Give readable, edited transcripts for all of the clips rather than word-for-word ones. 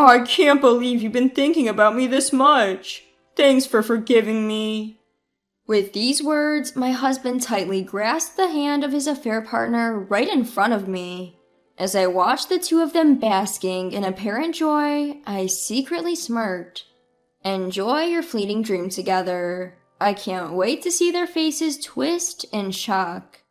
I can't believe you've been thinking about me this much. Thanks for forgiving me." With these words, my husband tightly grasped the hand of his affair partner right in front of me. As I watched the two of them basking in apparent joy, I secretly smirked. Enjoy your fleeting dream together. I can't wait to see their faces twist in shock.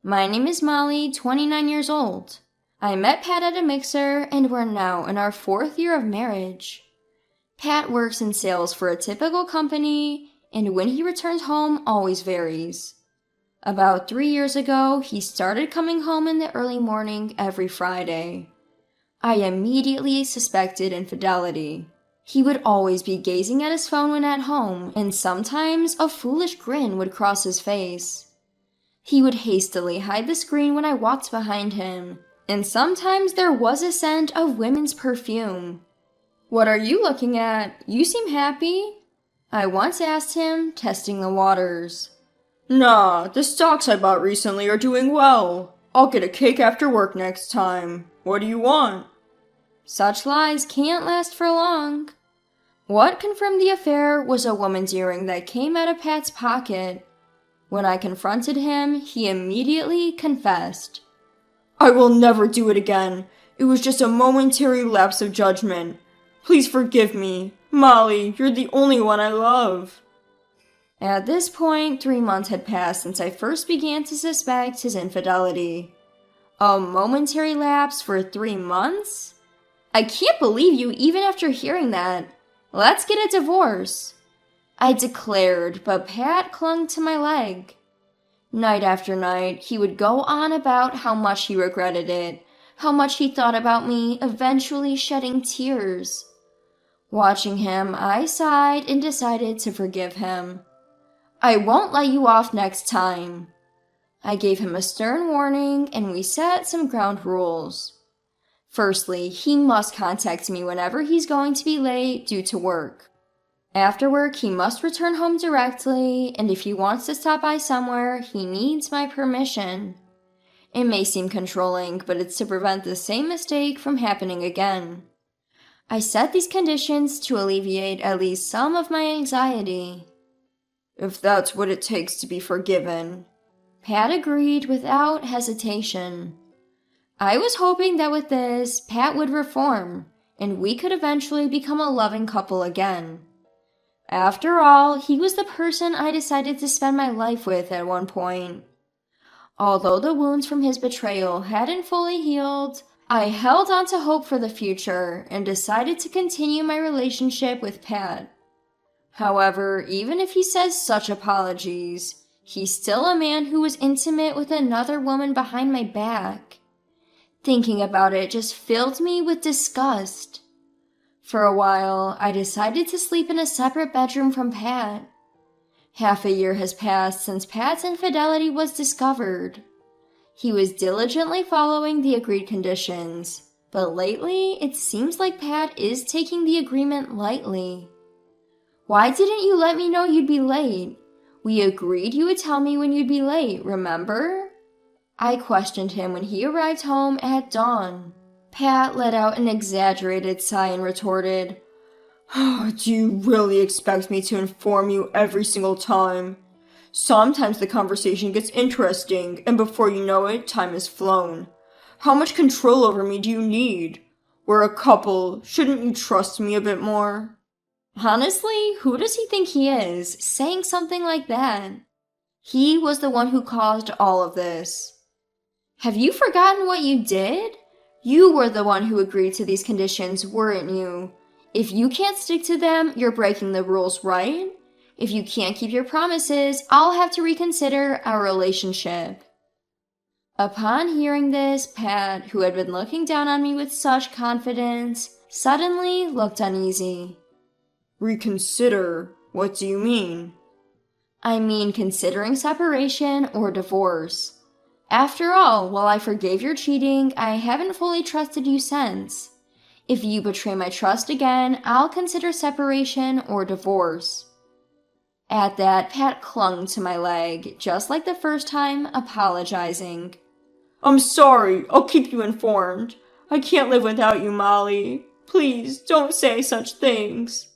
My name is Molly, 29 years old. I met Pat at a mixer, and we're now in our 4th year of marriage. Pat works in sales for a typical company, and when he returns home always varies. About 3 years ago, he started coming home in the early morning every Friday. I immediately suspected infidelity. He would always be gazing at his phone when at home, and sometimes a foolish grin would cross his face. He would hastily hide the screen when I walked behind him, and sometimes there was a scent of women's perfume. "What are you looking at? You seem happy," I once asked him, testing the waters. "Nah, the stocks I bought recently are doing well. I'll get a cake after work next time. What do you want?" Such lies can't last for long. What confirmed the affair was a woman's earring that came out of Pat's pocket. When I confronted him, he immediately confessed. "I will never do it again. It was just a momentary lapse of judgment. Please forgive me. Molly, you're the only one I love." At this point, 3 months had passed since I first began to suspect his infidelity. A momentary lapse for 3 months? I can't believe you even after hearing that. Let's get a divorce, I declared, but Pat clung to my leg. Night after night, he would go on about how much he regretted it, how much he thought about me, eventually shedding tears. Watching him, I sighed and decided to forgive him. "I won't let you off next time." I gave him a stern warning, and we set some ground rules. Firstly, he must contact me whenever he's going to be late due to work. After work, he must return home directly, and if he wants to stop by somewhere, he needs my permission. It may seem controlling, but it's to prevent the same mistake from happening again. I set these conditions to alleviate at least some of my anxiety. "If that's what it takes to be forgiven," Pat agreed without hesitation. I was hoping that with this, Pat would reform, and we could eventually become a loving couple again. After all, he was the person I decided to spend my life with at one point. Although the wounds from his betrayal hadn't fully healed, I held on to hope for the future and decided to continue my relationship with Pat. However, even if he says such apologies, he's still a man who was intimate with another woman behind my back. Thinking about it just filled me with disgust. For a while, I decided to sleep in a separate bedroom from Pat. Half a year has passed since Pat's infidelity was discovered. He was diligently following the agreed conditions, but lately it seems like Pat is taking the agreement lightly. "Why didn't you let me know you'd be late? We agreed you would tell me when you'd be late, remember?" I questioned him when he arrived home at dawn. Pat let out an exaggerated sigh and retorted, "Do you really expect me to inform you every single time? Sometimes the conversation gets interesting, and before you know it, time has flown. How much control over me do you need? We're a couple. Shouldn't you trust me a bit more?" Honestly, who does he think he is, saying something like that? He was the one who caused all of this. Have you forgotten what you did? You were the one who agreed to these conditions, weren't you? If you can't stick to them, you're breaking the rules, right? If you can't keep your promises, I'll have to reconsider our relationship. Upon hearing this, Pat, who had been looking down on me with such confidence, suddenly looked uneasy. "Reconsider? What do you mean?" I mean considering separation or divorce. After all, while I forgave your cheating, I haven't fully trusted you since. If you betray my trust again, I'll consider separation or divorce. At that, Pat clung to my leg, just like the first time, apologizing. "I'm sorry. I'll keep you informed. I can't live without you, Molly. Please don't say such things.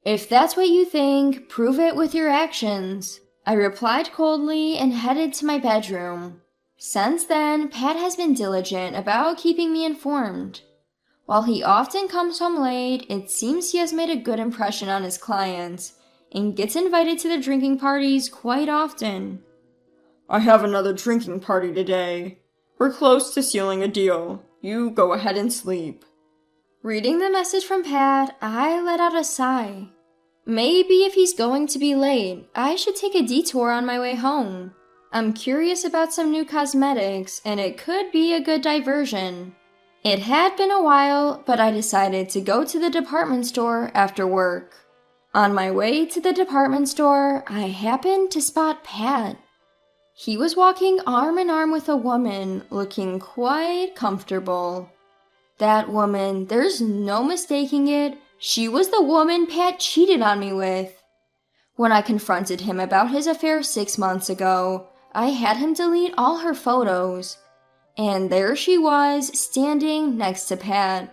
If that's what you think, prove it with your actions. I replied coldly and headed to my bedroom. Since then, Pat has been diligent about keeping me informed. While he often comes home late, it seems he has made a good impression on his clients and gets invited to the drinking parties quite often. I have another drinking party today. We're close to sealing a deal. You go ahead and sleep. Reading the message from Pat, I let out a sigh. Maybe if he's going to be late, I should take a detour on my way home. I'm curious about some new cosmetics, and it could be a good diversion. It had been a while, but I decided to go to the department store after work. On my way to the department store, I happened to spot Pat. He was walking arm in arm with a woman, looking quite comfortable. That woman, there's no mistaking it, she was the woman Pat cheated on me with. When I confronted him about his affair 6 months ago, I had him delete all her photos. And there she was, standing next to Pat.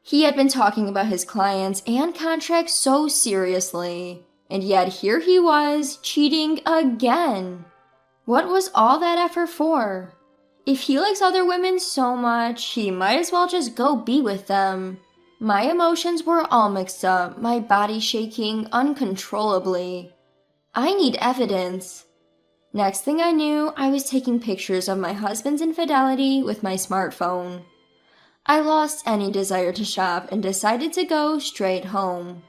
He had been talking about his clients and contracts so seriously, and yet here he was, cheating again. What was all that effort for? If he likes other women so much, he might as well just go be with them. My emotions were all mixed up, my body shaking uncontrollably. I need evidence. Next thing I knew, I was taking pictures of my husband's infidelity with my smartphone. I lost any desire to shop and decided to go straight home.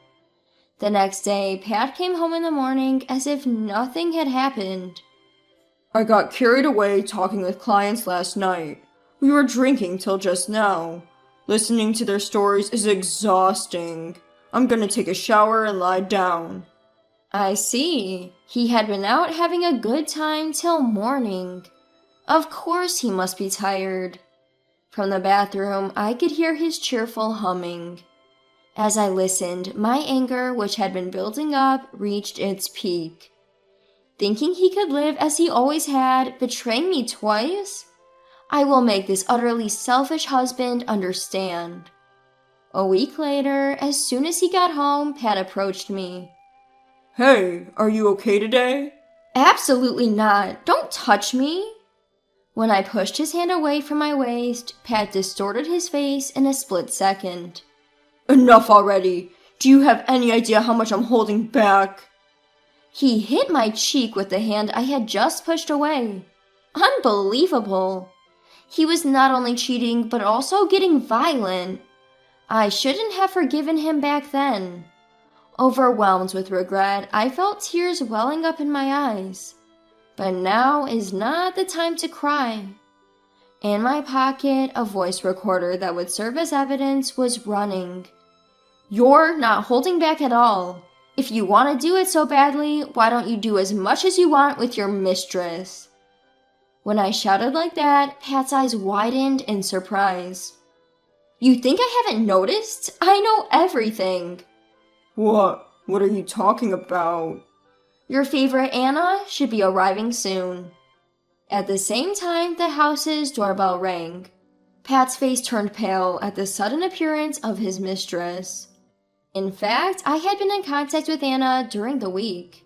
The next day, Pat came home in the morning as if nothing had happened. I got carried away talking with clients last night. We were drinking till just now. Listening to their stories is exhausting. I'm gonna take a shower and lie down. I see. He had been out having a good time till morning. Of course he must be tired. From the bathroom, I could hear his cheerful humming. As I listened, my anger, which had been building up, reached its peak. Thinking he could live as he always had, betraying me twice? I will make this utterly selfish husband understand. A week later, as soon as he got home, Pat approached me. Hey, are you okay today? Absolutely not. Don't touch me. When I pushed his hand away from my waist, Pat distorted his face in a split second. Enough already. Do you have any idea how much I'm holding back? He hit my cheek with the hand I had just pushed away. Unbelievable. He was not only cheating, but also getting violent. I shouldn't have forgiven him back then. Overwhelmed with regret, I felt tears welling up in my eyes. But now is not the time to cry. In my pocket, a voice recorder that would serve as evidence was running. You're not holding back at all. If you want to do it so badly, why don't you do as much as you want with your mistress? When I shouted like that, Pat's eyes widened in surprise. You think I haven't noticed? I know everything. What? What are you talking about? Your favorite Anna should be arriving soon. At the same time, the house's doorbell rang. Pat's face turned pale at the sudden appearance of his mistress. In fact, I had been in contact with Anna during the week.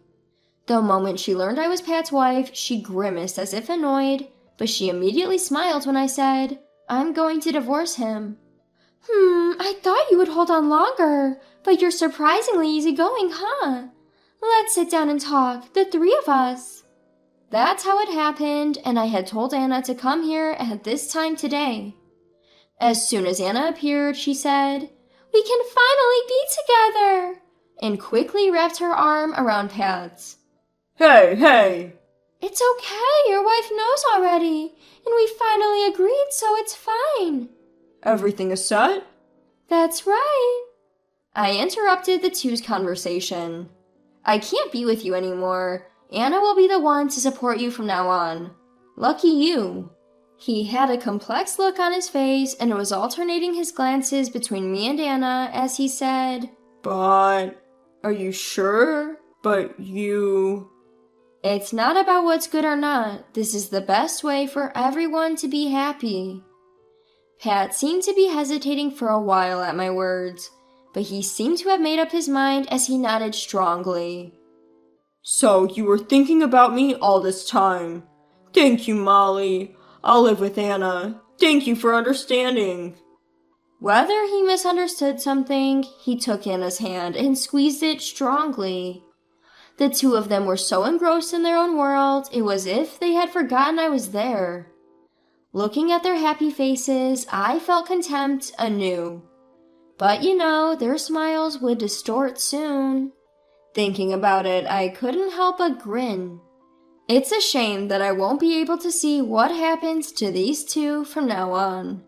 The moment she learned I was Pat's wife, she grimaced as if annoyed, but she immediately smiled when I said, I'm going to divorce him. I thought you would hold on longer, but you're surprisingly easygoing, huh? Let's sit down and talk, the three of us. That's how it happened, and I had told Anna to come here at this time today. As soon as Anna appeared, she said, We can finally be together, and quickly wrapped her arm around Pat's. Hey! It's okay, your wife knows already, and we finally agreed, so it's fine. Everything is set? That's right. I interrupted the two's conversation. I can't be with you anymore. Anna will be the one to support you from now on. Lucky you. He had a complex look on his face and was alternating his glances between me and Anna as he said, But, are you sure? But you... It's not about what's good or not. This is the best way for everyone to be happy. Pat seemed to be hesitating for a while at my words, but he seemed to have made up his mind as he nodded strongly. So you were thinking about me all this time. Thank you, Molly. I'll live with Anna. Thank you for understanding. Whether he misunderstood something, he took Anna's hand and squeezed it strongly. The two of them were so engrossed in their own world, it was as if they had forgotten I was there. Looking at their happy faces, I felt contempt anew. But their smiles would distort soon. Thinking about it, I couldn't help but grin. It's a shame that I won't be able to see what happens to these two from now on.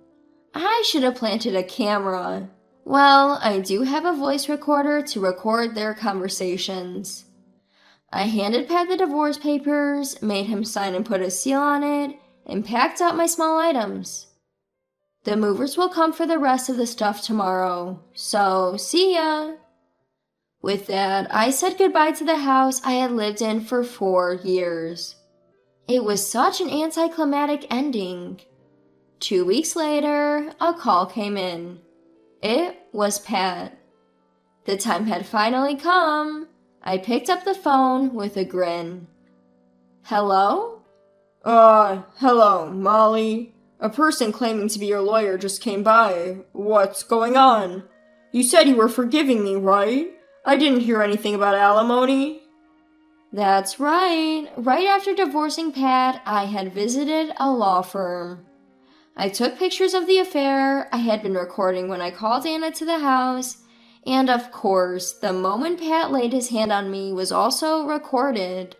I should have planted a camera. Well, I do have a voice recorder to record their conversations. I handed Pat the divorce papers, made him sign and put a seal on it, and packed up my small items. The movers will come for the rest of the stuff tomorrow, so see ya. With that, I said goodbye to the house I had lived in for 4 years. It was such an anticlimactic ending. 2 weeks later, a call came in. It was Pat. The time had finally come. I picked up the phone with a grin. Hello? Hello, Molly. A person claiming to be your lawyer just came by. What's going on? You said you were forgiving me, right? I didn't hear anything about alimony. That's right. Right after divorcing Pat, I had visited a law firm. I took pictures of the affair I had been recording when I called Anna to the house, and of course, the moment Pat laid his hand on me was also recorded.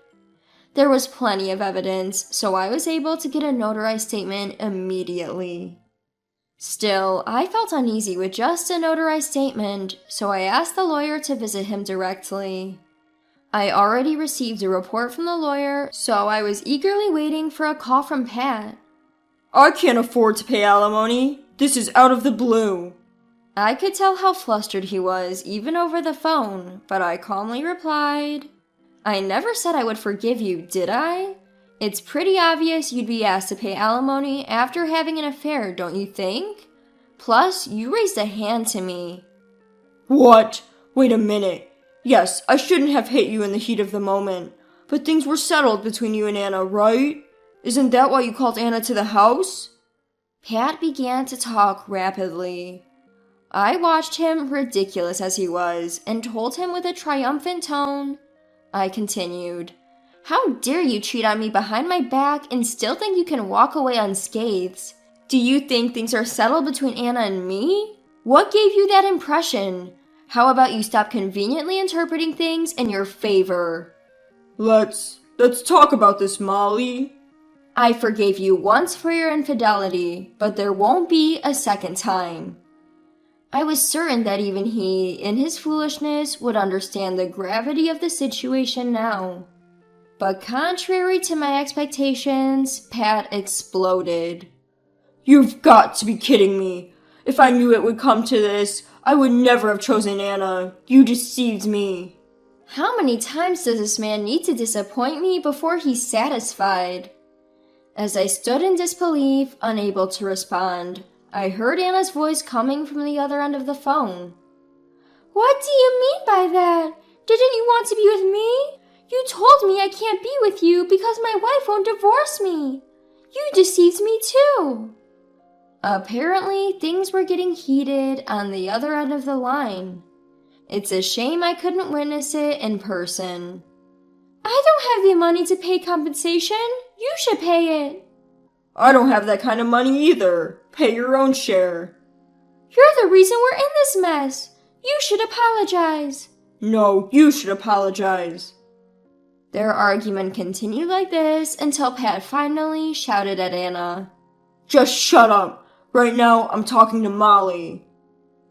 There was plenty of evidence, so I was able to get a notarized statement immediately. Still, I felt uneasy with just a notarized statement, so I asked the lawyer to visit him directly. I already received a report from the lawyer, so I was eagerly waiting for a call from Pat. I can't afford to pay alimony. This is out of the blue. I could tell how flustered he was, even over the phone, but I calmly replied, I never said I would forgive you, did I? It's pretty obvious you'd be asked to pay alimony after having an affair, don't you think? Plus, you raised a hand to me. What? Wait a minute. Yes, I shouldn't have hit you in the heat of the moment, but things were settled between you and Anna, right? Isn't that why you called Anna to the house? Pat began to talk rapidly. I watched him, ridiculous as he was, and told him with a triumphant tone. I continued, How dare you cheat on me behind my back and still think you can walk away unscathed? Do you think things are settled between Anna and me? What gave you that impression? How about you stop conveniently interpreting things in your favor? Let's talk about this, Molly. I forgave you once for your infidelity, but there won't be a second time. I was certain that even he, in his foolishness, would understand the gravity of the situation now. But contrary to my expectations, Pat exploded. You've got to be kidding me. If I knew it would come to this, I would never have chosen Anna. You deceived me. How many times does this man need to disappoint me before he's satisfied? As I stood in disbelief, unable to respond, I heard Anna's voice coming from the other end of the phone. What do you mean by that? Didn't you want to be with me? You told me I can't be with you because my wife won't divorce me. You deceived me too. Apparently, things were getting heated on the other end of the line. It's a shame I couldn't witness it in person. I don't have the money to pay compensation. You should pay it. I don't have that kind of money either. Pay your own share. You're the reason we're in this mess. You should apologize. No, you should apologize. Their argument continued like this until Pat finally shouted at Anna. Just shut up. Right now, I'm talking to Molly.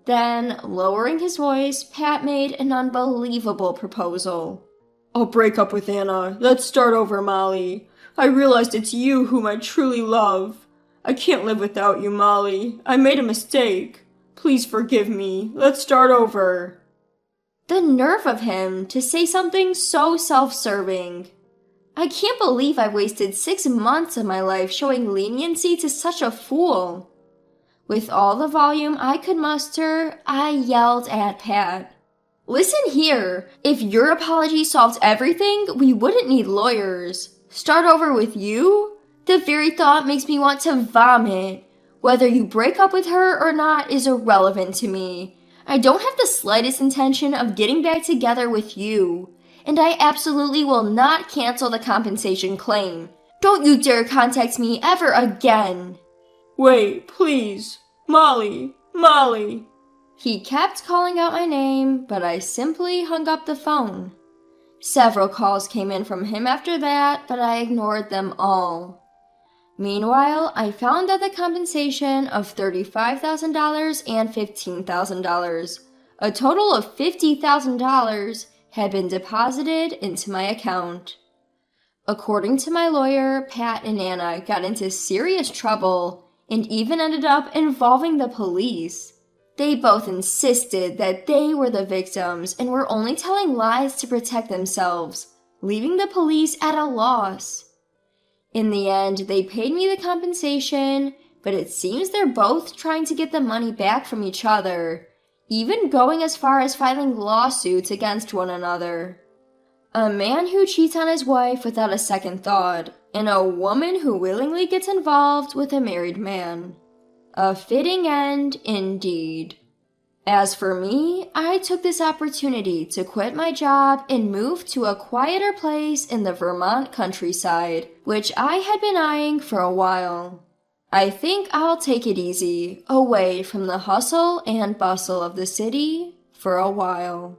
Then, lowering his voice, Pat made an unbelievable proposal. I'll break up with Anna. Let's start over, Molly. I realized it's you whom I truly love. I can't live without you, Molly. I made a mistake. Please forgive me. Let's start over. The nerve of him to say something so self-serving. I can't believe I wasted 6 months of my life showing leniency to such a fool. With all the volume I could muster, I yelled at Pat. Listen here, if your apology solved everything, we wouldn't need lawyers. Start over with you? The very thought makes me want to vomit. Whether you break up with her or not is irrelevant to me. I don't have the slightest intention of getting back together with you. And I absolutely will not cancel the compensation claim. Don't you dare contact me ever again. Wait, please. Molly. He kept calling out my name, but I simply hung up the phone. Several calls came in from him after that, but I ignored them all. Meanwhile, I found out the compensation of $35,000 and $15,000, a total of $50,000, had been deposited into my account. According to my lawyer, Pat and Anna got into serious trouble and even ended up involving the police. They both insisted that they were the victims and were only telling lies to protect themselves, leaving the police at a loss. In the end, they paid me the compensation, but it seems they're both trying to get the money back from each other, even going as far as filing lawsuits against one another. A man who cheats on his wife without a second thought, and a woman who willingly gets involved with a married man. A fitting end, indeed. As for me, I took this opportunity to quit my job and move to a quieter place in the Vermont countryside, which I had been eyeing for a while. I think I'll take it easy, away from the hustle and bustle of the city for a while.